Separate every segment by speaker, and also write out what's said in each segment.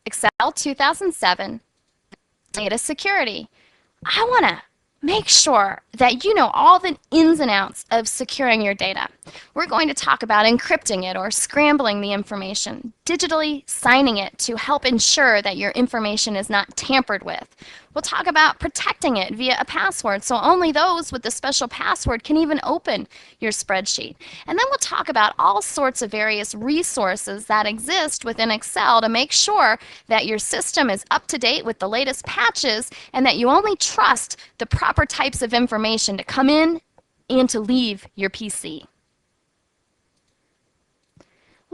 Speaker 1: Excel 2007, data security. I want to make sure that you know all the ins and outs of securing your data. We're going to talk about encrypting it or scrambling the information, digitally signing it to help ensure that your information is not tampered with. We'll talk about protecting it via a password, so only those with the special password can even open your spreadsheet. And then we'll talk about all sorts of various resources that exist within Excel to make sure that your system is up to date with the latest patches and that you only trust the proper types of information to come in and to leave your PC.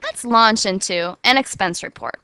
Speaker 1: Let's launch into an expense report.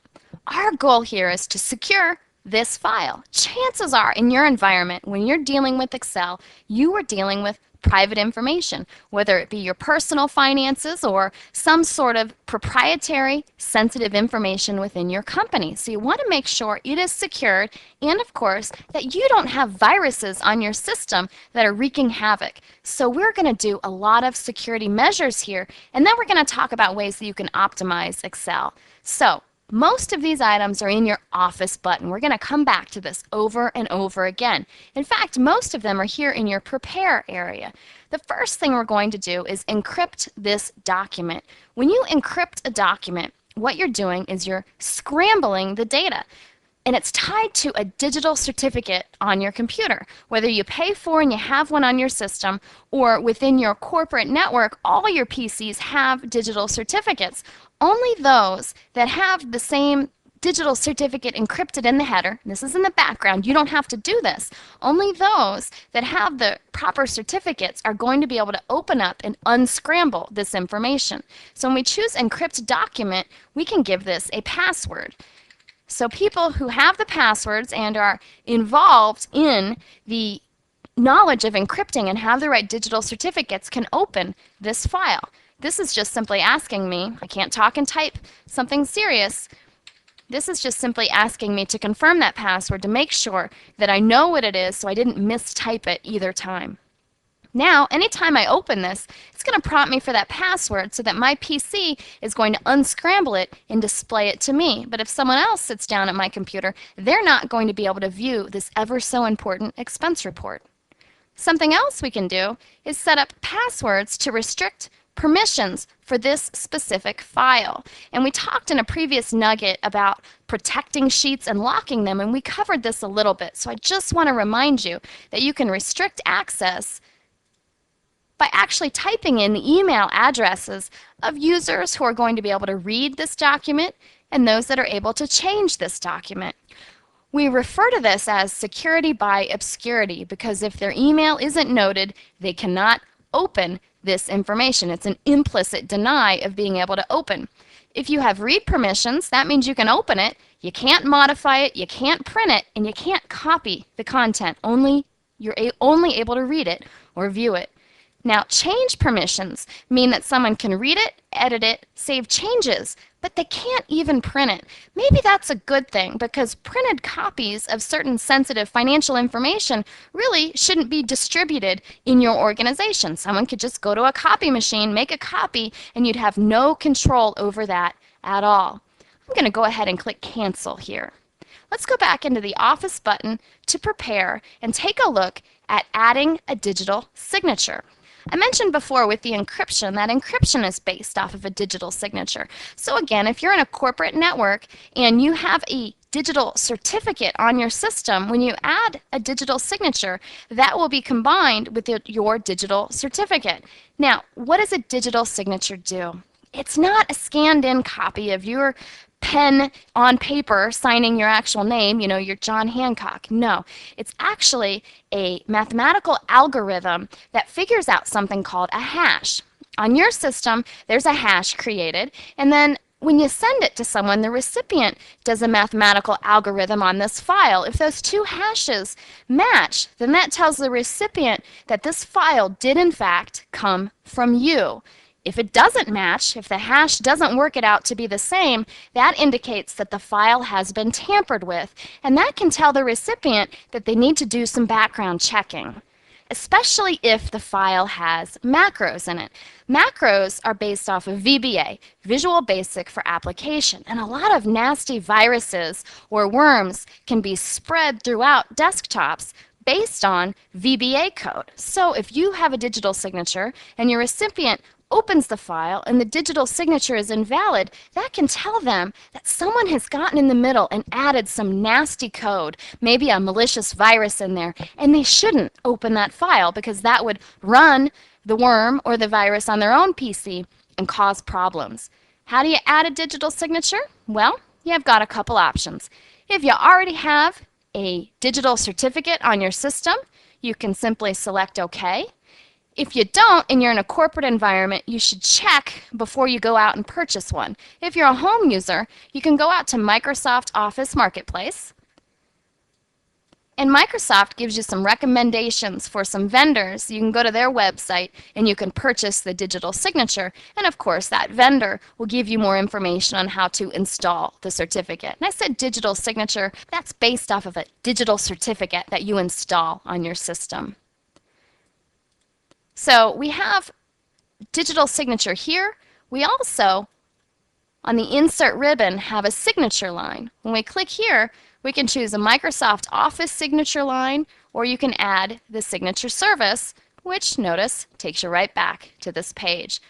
Speaker 1: Our goal here is to secure this file. Chances are in your environment, when you're dealing with Excel, you are dealing with private information, whether it be your personal finances or some sort of proprietary sensitive information within your company. So you want to make sure it is secured and, of course, that you don't have viruses on your system that are wreaking havoc. So we're going to do a lot of security measures here, and then we're going to talk about ways that you can optimize Excel. So most of these items are in your Office button. We're going to come back to this over and over again. In fact, most of them are here in your Prepare area. The first thing we're going to do is encrypt this document. When you encrypt a document, what you're doing is you're scrambling the data. And it's tied to a digital certificate on your computer. Whether you pay for and you have one on your system, or within your corporate network, all your PCs have digital certificates. Only those that have the same digital certificate encrypted in the header, this is in the background, you don't have to do this. Only those that have the proper certificates are going to be able to open up and unscramble this information. So when we choose Encrypt Document, we can give this a password. So people who have the passwords and are involved in the knowledge of encrypting and have the right digital certificates can open this file. This is just simply asking me, I can't talk and type something serious. This is just simply asking me to confirm that password to make sure that I know what it is so I didn't mistype it either time. Now, anytime I open this, it's going to prompt me for that password so that my PC is going to unscramble it and display it to me. But if someone else sits down at my computer, they're not going to be able to view this ever so important expense report. Something else we can do is set up passwords to restrict permissions for this specific file. And we talked in a previous nugget about protecting sheets and locking them, and we covered this a little bit. So I just want to remind you that you can restrict access by actually typing in the email addresses of users who are going to be able to read this document and those that are able to change this document. We refer to this as security by obscurity because if their email isn't noted, they cannot open this information. It's an implicit deny of being able to open. If you have read permissions, that means you can open it, you can't modify it, you can't print it, and you can't copy the content. You're only able to read it or view it. Now, change permissions mean that someone can read it, edit it, save changes, but they can't even print it. Maybe that's a good thing because printed copies of certain sensitive financial information really shouldn't be distributed in your organization. Someone could just go to a copy machine, make a copy, and you'd have no control over that at all. I'm going to go ahead and click Cancel here. Let's go back into the Office button to Prepare and take a look at adding a digital signature. I mentioned before with the encryption that encryption is based off of a digital signature. So again, if you're in a corporate network and you have a digital certificate on your system, when you add a digital signature, that will be combined with your digital certificate. Now, what does a digital signature do? It's not a scanned-in copy of your pen on paper signing your actual name, your John Hancock. No, it's actually a mathematical algorithm that figures out something called a hash. On your system, there's a hash created, and then when you send it to someone, the recipient does a mathematical algorithm on this file. If those two hashes match, then that tells the recipient that this file did in fact come from you. If it doesn't match, if the hash doesn't work it out to be the same, that indicates that the file has been tampered with, and that can tell the recipient that they need to do some background checking. especially if the file has macros in it. Macros are based off of VBA, Visual Basic for Application, and a lot of nasty viruses or worms can be spread throughout desktops based on VBA code. So if you have a digital signature and your recipient opens the file and the digital signature is invalid, that can tell them that someone has gotten in the middle and added some nasty code, maybe a malicious virus in there, and they shouldn't open that file because that would run the worm or the virus on their own PC and cause problems. How do you add a digital signature? Well, you've got a couple options. If you already have a digital certificate on your system, you can simply select OK. If you don't and you're in a corporate environment, you should check before you go out and purchase one. If you're a home user, you can go out to Microsoft Office Marketplace. And Microsoft gives you some recommendations for some vendors. You can go to their website and you can purchase the digital signature. And of course, that vendor will give you more information on how to install the certificate. And I said digital signature, that's based off of a digital certificate that you install on your system. So we have digital signature here. We also, on the insert ribbon, have a signature line. When we click here, we can choose a Microsoft Office signature line, or you can add the signature service, which, notice, takes you right back to this page.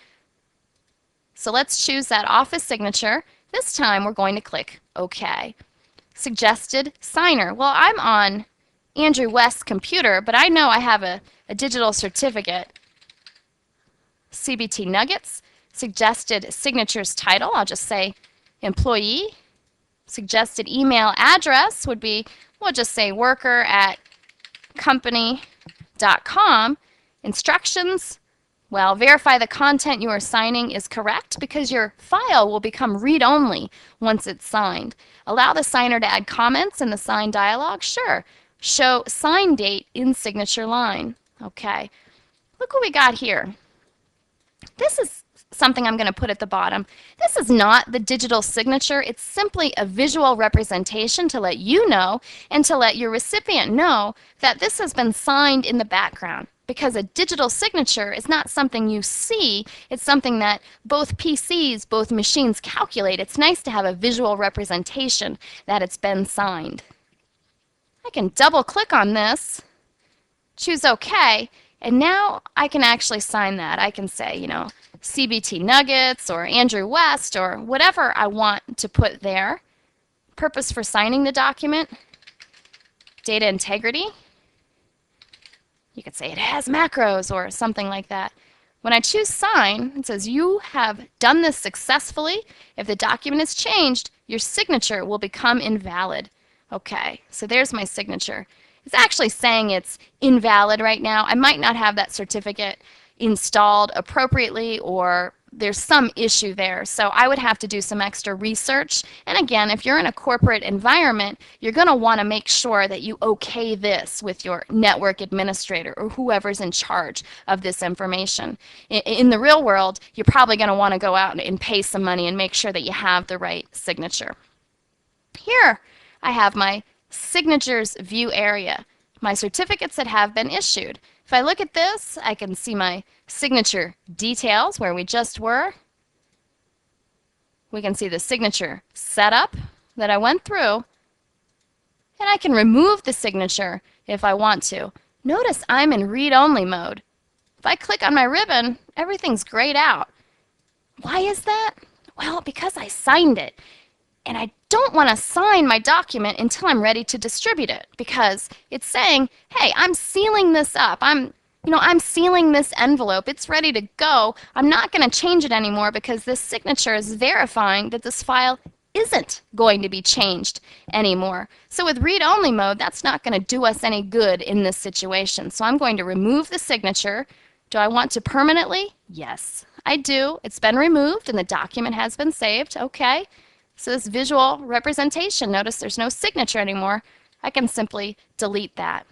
Speaker 1: So let's choose that Office signature. This time we're going to click OK. Suggested signer. Well, I'm on Andrew West's computer, but I know I have a digital certificate. CBT Nuggets. Suggested signatures title, I'll just say employee. Suggested email address would be, we'll just say worker@company.com. Instructions, well, verify the content you are signing is correct because your file will become read-only once it's signed. Allow the signer to add comments in the sign dialog, sure. Show sign date in signature line. Okay, look what we got here. This is something I'm going to put at the bottom. This is not the digital signature. It's simply a visual representation to let you know and to let your recipient know that this has been signed in the background. Because a digital signature is not something you see, it's something that both PCs, both machines calculate. It's nice to have a visual representation that it's been signed. I can double click on this, choose OK, and now I can actually sign that. I can say, CBT Nuggets or Andrew West or whatever I want to put there. Purpose for signing the document, data integrity. You could say it has macros or something like that. When I choose sign, it says you have done this successfully. If the document is changed, your signature will become invalid. Okay, so there's my signature. It's actually saying it's invalid right now. I might not have that certificate installed appropriately, or there's some issue there. So I would have to do some extra research. And again, if you're in a corporate environment, you're going to want to make sure that you okay this with your network administrator or whoever's in charge of this information. In the real world, you're probably going to want to go out and pay some money and make sure that you have the right signature. Here I have my signatures view area, my certificates that have been issued. If I look at this, I can see my signature details where we just were. We can see the signature setup that I went through, and I can remove the signature if I want to. Notice I'm in read-only mode. If I click on my ribbon, everything's grayed out. Why is that? Well, because I signed it. And I don't want to sign my document until I'm ready to distribute it, because it's saying, hey, I'm sealing this up. I'm sealing this envelope. It's ready to go. I'm not going to change it anymore because this signature is verifying that this file isn't going to be changed anymore. So with read-only mode, that's not going to do us any good in this situation. So I'm going to remove the signature. Do I want to permanently? Yes, I do. It's been removed and the document has been saved. Okay. So this visual representation, notice there's no signature anymore. I can simply delete that.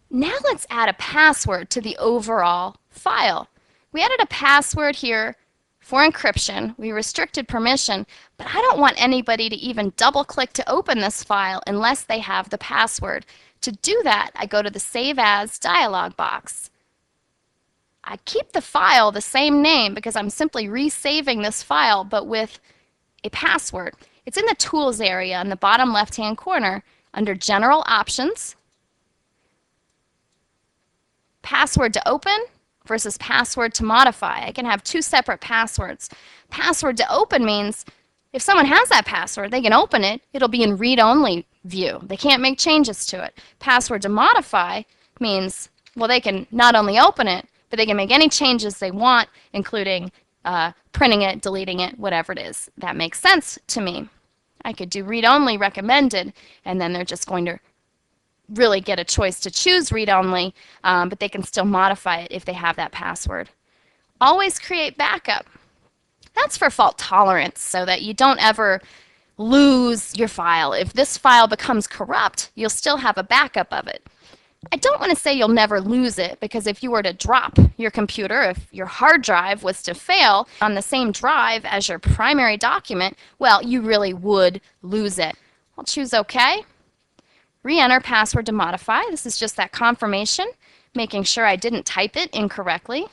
Speaker 1: Now let's add a password to the overall file. We added a password here for encryption. We restricted permission, but I don't want anybody to even double-click to open this file unless they have the password. To do that, I go to the Save As dialog box. I keep the file the same name because I'm simply resaving this file, but with a password. It's in the Tools area in the bottom left-hand corner under General Options, Password to Open versus Password to Modify. I can have two separate passwords. Password to Open means if someone has that password, they can open it. It'll be in read-only view. They can't make changes to it. Password to Modify means, well, they can not only open it, but they can make any changes they want, including printing it, deleting it, whatever it is. That makes sense to me. I could do read-only recommended, and then they're just going to really get a choice to choose read-only, but they can still modify it if they have that password. Always create backup. That's for fault tolerance, so that you don't ever lose your file. If this file becomes corrupt, you'll still have a backup of it. I don't want to say you'll never lose it, because if you were to drop your computer, if your hard drive was to fail on the same drive as your primary document, well, you really would lose it. I'll choose OK. Re-enter password to modify. This is just that confirmation, making sure I didn't type it incorrectly.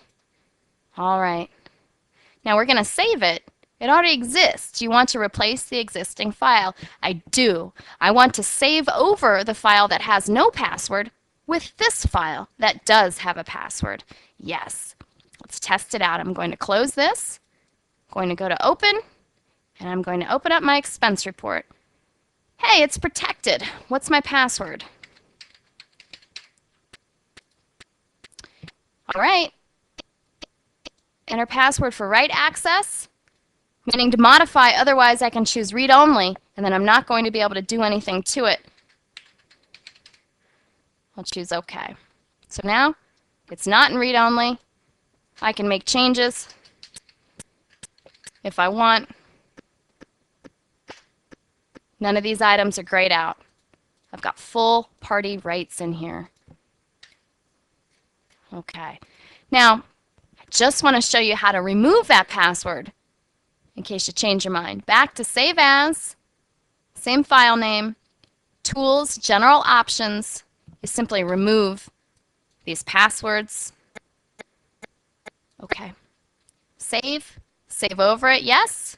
Speaker 1: All right. Now we're going to save it. It already exists. You want to replace the existing file. I do. I want to save over the file that has no password with this file that does have a password. Yes. Let's test it out. I'm going to close this. I'm going to go to Open, and I'm going to open up my expense report. Hey, it's protected. What's my password? All right. Enter password for write access, meaning to modify. Otherwise, I can choose read only, and then I'm not going to be able to do anything to it. I'll choose OK. So now it's not in read only. I can make changes if I want. None of these items are grayed out. I've got full party rights in here. Okay. Now, I just want to show you how to remove that password in case you change your mind. Back to Save As, same file name, Tools, General Options. You simply remove these passwords. Okay. Save over it, yes.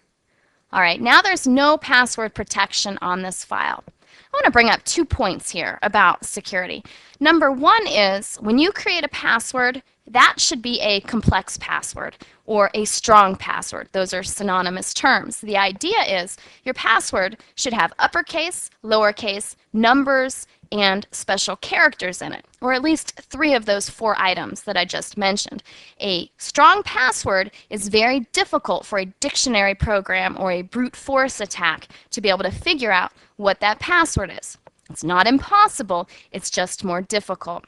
Speaker 1: All right, now there's no password protection on this file. I want to bring up 2 points here about security. Number one is when you create a password, that should be a complex password or a strong password. Those are synonymous terms. The idea is your password should have uppercase, lowercase, numbers, and special characters in it, or at least 3 of those 4 items that I just mentioned. A strong password is very difficult for a dictionary program or a brute force attack to be able to figure out what that password is. It's not impossible, it's just more difficult.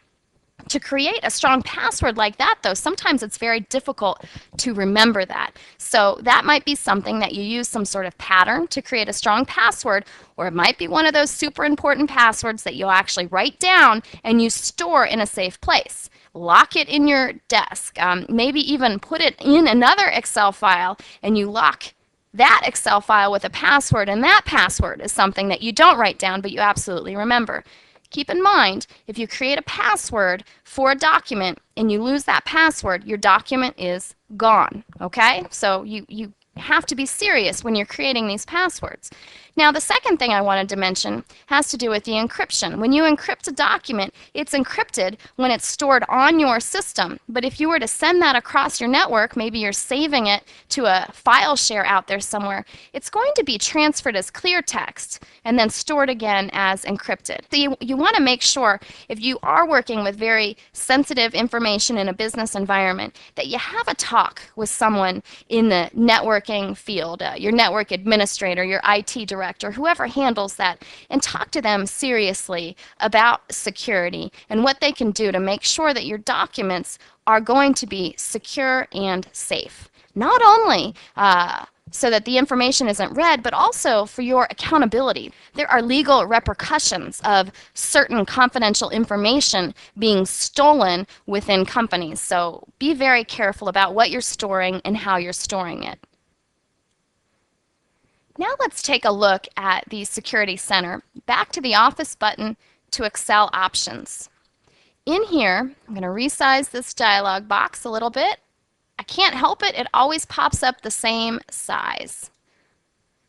Speaker 1: To create a strong password like that, though, sometimes it's very difficult to remember that. So that might be something that you use some sort of pattern to create a strong password, or it might be one of those super important passwords that you'll actually write down and you store in a safe place. Lock it in your desk. Maybe even put it in another Excel file and you lock that Excel file with a password, and that password is something that you don't write down but you absolutely remember. Keep in mind, if you create a password for a document and you lose that password, your document is gone, okay? So you have to be serious when you're creating these passwords. Now, the second thing I wanted to mention has to do with the encryption. When you encrypt a document, it's encrypted when it's stored on your system. But if you were to send that across your network, maybe you're saving it to a file share out there somewhere, it's going to be transferred as clear text and then stored again as encrypted. So you want to make sure, if you are working with very sensitive information in a business environment, that you have a talk with someone in the networking field, your network administrator, your IT director, whoever handles that, and talk to them seriously about security and what they can do to make sure that your documents are going to be secure and safe. Not only so that the information isn't read, but also for your accountability. There are legal repercussions of certain confidential information being stolen within companies. So be very careful about what you're storing and how you're storing it. Now let's take a look at the Security Center. Back to the Office button, to Excel options. In here, I'm going to resize this dialog box a little bit. I can't help it, it always pops up the same size.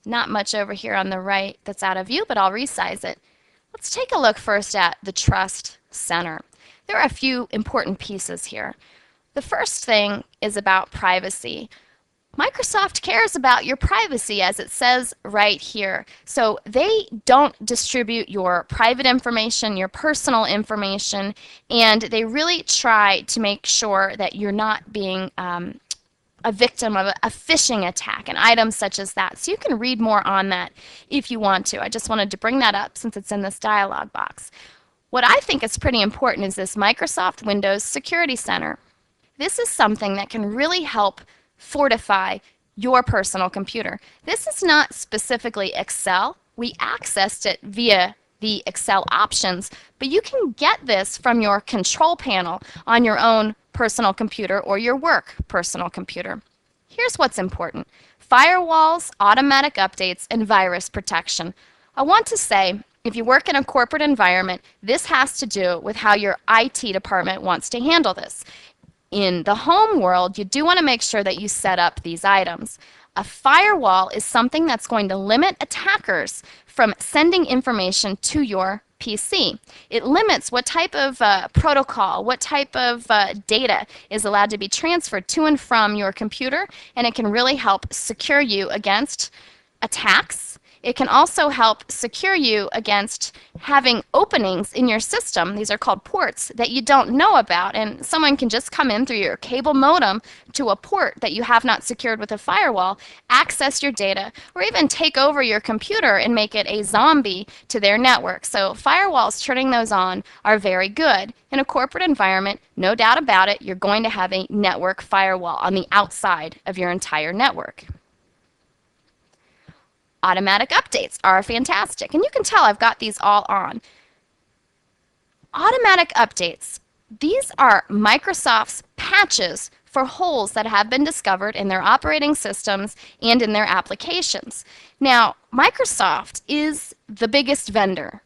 Speaker 1: Not much over here on the right that's out of view, but I'll resize it. Let's take a look first at the Trust Center. There are a few important pieces here. The first thing is about privacy. Microsoft cares about your privacy, as it says right here. So they don't distribute your private information, your personal information, and they really try to make sure that you're not being a victim of a phishing attack and items such as that. So you can read more on that if you want to. I just wanted to bring that up since it's in this dialog box. What I think is pretty important is this Microsoft Windows Security Center. This is something that can really help fortify your personal computer. This is not specifically Excel. We accessed it via the Excel options, but you can get this from your control panel on your own personal computer or your work personal computer. Here's what's important: firewalls, automatic updates, and virus protection. I want to say, if you work in a corporate environment, this has to do with how your IT department wants to handle this. In the home world, you do want to make sure that you set up these items. A firewall is something that's going to limit attackers from sending information to your PC. It limits what type of protocol, what type of data is allowed to be transferred to and from your computer, and it can really help secure you against attacks. It can also help secure you against having openings in your system. These are called ports that you don't know about, and someone can just come in through your cable modem to a port that you have not secured with a firewall, access your data, or even take over your computer and make it a zombie to their network. So firewalls, turning those on, are very good. In a corporate environment, no doubt about it, you're going to have a network firewall on the outside of your entire network. Automatic updates are fantastic, and you can tell I've got these all on. Automatic updates, these are Microsoft's patches for holes that have been discovered in their operating systems and in their applications. Now, Microsoft is the biggest vendor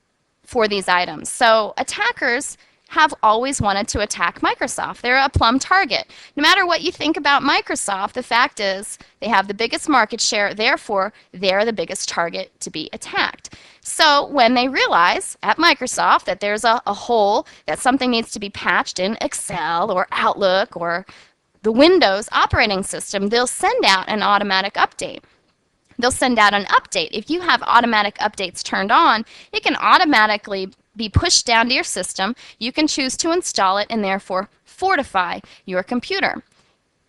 Speaker 1: for these items, so attackers have always wanted to attack Microsoft. They're a plum target. No matter what you think about Microsoft, the fact is they have the biggest market share, therefore they're the biggest target to be attacked. So when they realize at Microsoft that there's a hole, that something needs to be patched in Excel or Outlook or the Windows operating system, they'll send out an automatic update. They'll send out an update. If you have automatic updates turned on, it can automatically be pushed down to your system. You can choose to install it and therefore fortify your computer.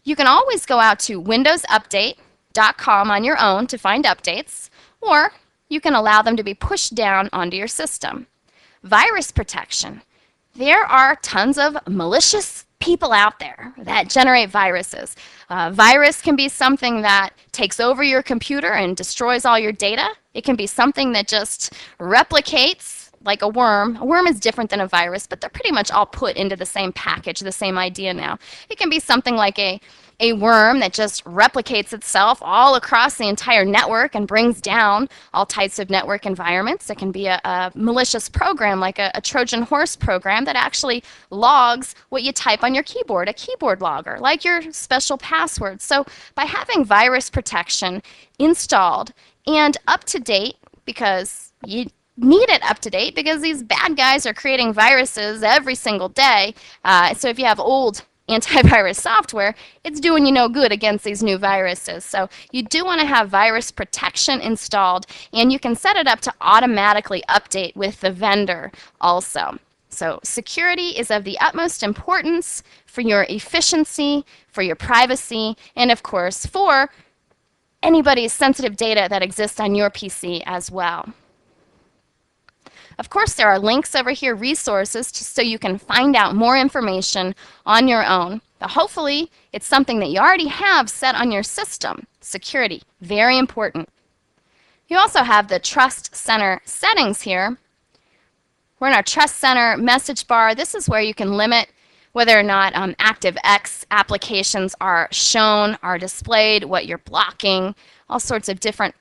Speaker 1: You can always go out to windowsupdate.com on your own to find updates, or you can allow them to be pushed down onto your system. Virus protection. There are tons of malicious people out there that generate viruses. Virus can be something that takes over your computer and destroys all your data. It can be something that just replicates like a worm. A worm is different than a virus, but they're pretty much all put into the same package, the same idea now. It can be something like a worm that just replicates itself all across the entire network and brings down all types of network environments. It can be a malicious program like a Trojan horse program that actually logs what you type on your keyboard, a keyboard logger, like your special password. So by having virus protection installed and up to date, because you need it up to date because these bad guys are creating viruses every single day. So if you have old antivirus software, it's doing you no good against these new viruses. So you do want to have virus protection installed, and you can set it up to automatically update with the vendor also. So security is of the utmost importance for your efficiency, for your privacy, and of course for anybody's sensitive data that exists on your PC as well. Of course, there are links over here, resources, so you can find out more information on your own. But hopefully, it's something that you already have set on your system. Security, very important. You also have the Trust Center settings here. We're in our Trust Center message bar. This is where you can limit whether or not ActiveX applications are shown, are displayed, what you're blocking, all sorts of different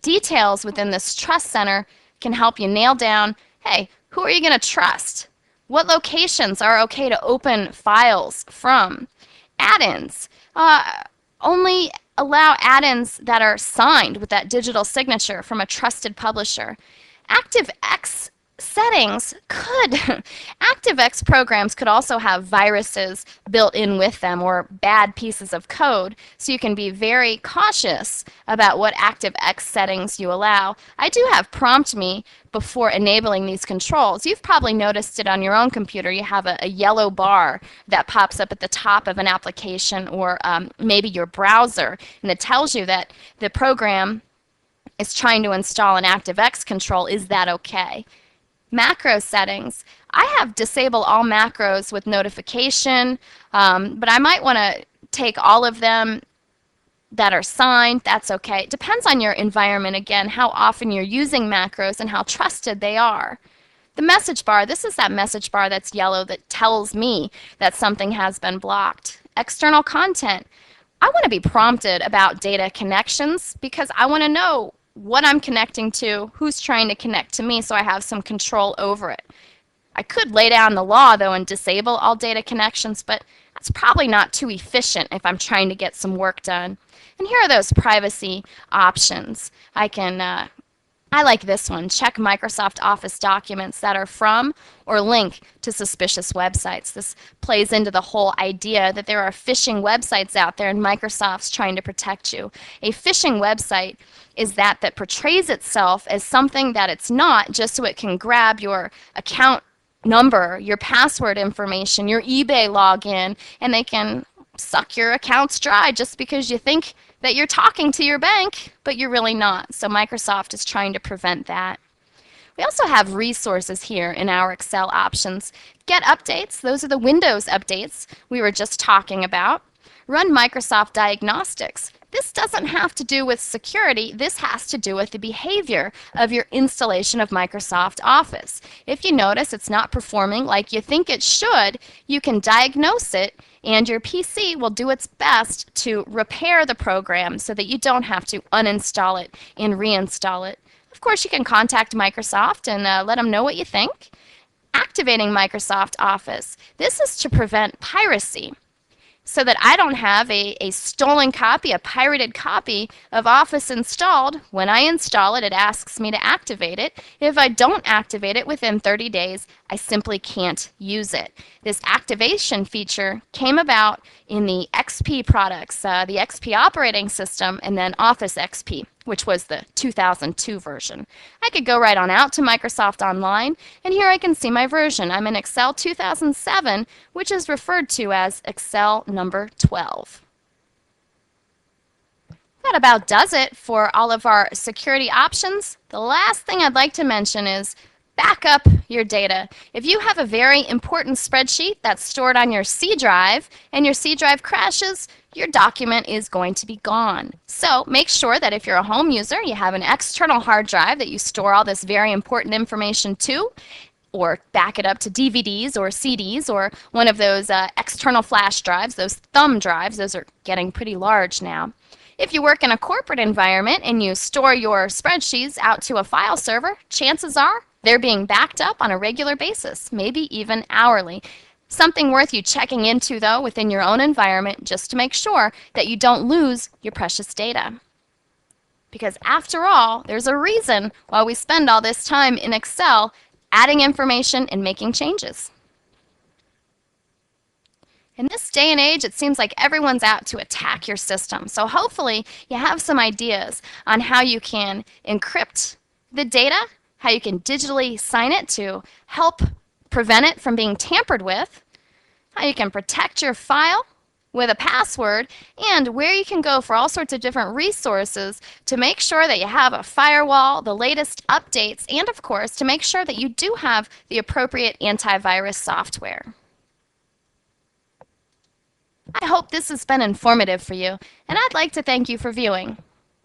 Speaker 1: details within this Trust Center can help you nail down, hey, Who are you going to trust? What locations are okay to open files from? Add-ins. Only allow add-ins that are signed with that digital signature from a trusted publisher. ActiveX settings could, ActiveX programs could also have viruses built in with them or bad pieces of code, so you can be very cautious about what ActiveX settings you allow. I do have prompt me before enabling these controls. You've probably noticed it on your own computer. You have a yellow bar that pops up at the top of an application or maybe your browser, and it tells you that the program is trying to install an ActiveX control. Is that okay? Macro settings. I have disable all macros with notification, but I might want to take all of them that are signed. That's okay. It depends on your environment, again, how often you're using macros and how trusted they are. The message bar, this is that message bar that's yellow that tells me that something has been blocked. External content. I want to be prompted about data connections because I want to know what I'm connecting to, who's trying to connect to me, so I have some control over it. I could lay down the law, though, and disable all data connections, but that's probably not too efficient if I'm trying to get some work done. And here are those privacy options. I like this one. Check Microsoft Office documents that are from or link to suspicious websites. This plays into the whole idea that there are phishing websites out there and Microsoft's trying to protect you. A phishing website is that portrays itself as something that it's not, just so it can grab your account number, your password information, your eBay login, and they can suck your accounts dry just because you think that you're talking to your bank, but you're really not. So Microsoft is trying to prevent that. We also have resources here in our Excel options. Get updates, those are the Windows updates we were just talking about. Run Microsoft Diagnostics. This doesn't have to do with security, this has to do with the behavior of your installation of Microsoft Office. If you notice it's not performing like you think it should, you can diagnose it and your PC will do its best to repair the program so that you don't have to uninstall it and reinstall it. Of course, you can contact Microsoft and let them know what you think. Activating Microsoft Office. This is to prevent piracy, so that I don't have a stolen copy, a pirated copy of Office installed. When I install it, it asks me to activate it. If I don't activate it within 30 days, I simply can't use it. This activation feature came about in the XP products, the XP operating system, and then Office XP, which was the 2002 version. I could go right on out to Microsoft Online, and here I can see my version. I'm in Excel 2007, which is referred to as Excel number 12. That about does it for all of our security options. The last thing I'd like to mention is back up your data. If you have a very important spreadsheet that's stored on your C drive and your C drive crashes, your document is going to be gone. So make sure that if you're a home user, you have an external hard drive that you store all this very important information to, or back it up to DVDs or CDs or one of those external flash drives, those thumb drives. Those are getting pretty large now. If you work in a corporate environment and you store your spreadsheets out to a file server, chances are they're being backed up on a regular basis, maybe even hourly. Something worth you checking into, though, within your own environment, just to make sure that you don't lose your precious data. Because after all, there's a reason why we spend all this time in Excel adding information and making changes. In this day and age, it seems like everyone's out to attack your system. So hopefully you have some ideas on how you can encrypt the data, how you can digitally sign it to help prevent it from being tampered with, how you can protect your file with a password, and where you can go for all sorts of different resources to make sure that you have a firewall, the latest updates, and of course to make sure that you do have the appropriate antivirus software. I hope this has been informative for you, and I'd like to thank you for viewing.